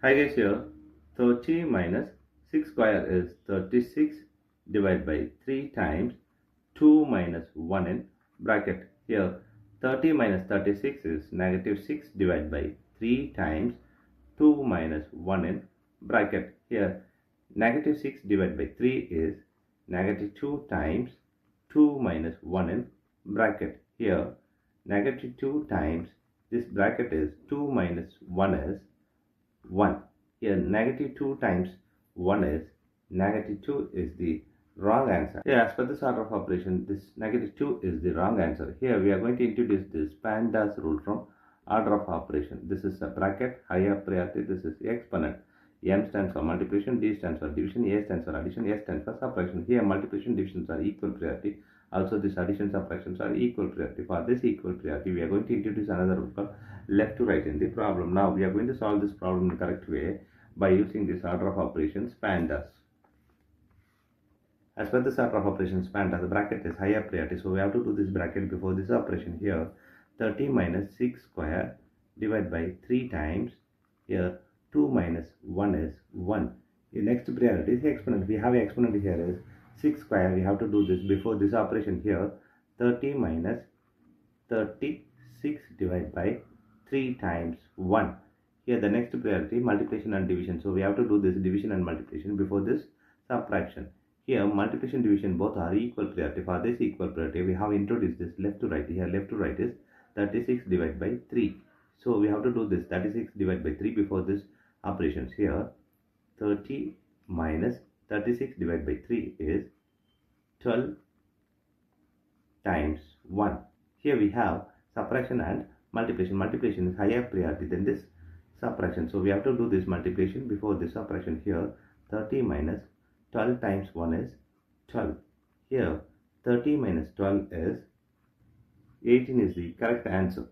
Hi guys, here 30 minus 6 square is 36 divided by 3 times 2 minus 1 in bracket. Here 30 minus 36 is negative 6 divided by 3 times 2 minus 1 in bracket. Here negative 6 divided by 3 is negative 2 times 2 minus 1 in bracket. Here negative 2 times this bracket is 2 minus 1 is 1. Here negative 2 times 1 is negative 2 is the wrong answer. Here as per this order of operation, this negative 2 is the wrong answer. Here we are going to introduce this PEMDAS rule from order of operation. This is a bracket, higher priority, this is exponent. M stands for multiplication, D stands for division, A stands for addition, S stands for subtraction. Here multiplication divisions are equal priority. Also these addition subtractions are equal priority. For this equal priority, we are going to introduce another rule called left to right in the problem. Now we are going to solve this problem in the correct way by using this order of operations PEMDAS. As per this order of operations PEMDAS, the bracket is higher priority, so we have to do this bracket before this operation. Here 30 minus 6 square divided by 3 times, here 2 minus 1 is 1. The next priority is exponent. We have exponent here is 6 square. We have to do this before this operation. Here 30 minus 36 divided by 3 times 1. Here the next priority multiplication and division. So we have to do this division and multiplication before this subtraction. Here multiplication division both are equal priority. For this equal priority we have introduced this left to right. Here left to right is 36 divided by 3. So we have to do this 36 divided by 3 before this operations. Here 30 minus 36 divided by 3 is 12 times 1. Here we have subtraction and multiplication. Multiplication is higher priority than this subtraction. So we have to do this multiplication before this subtraction. Here 30 minus 12 times 1 is 12. Here 30 minus 12 is 18 is the correct answer.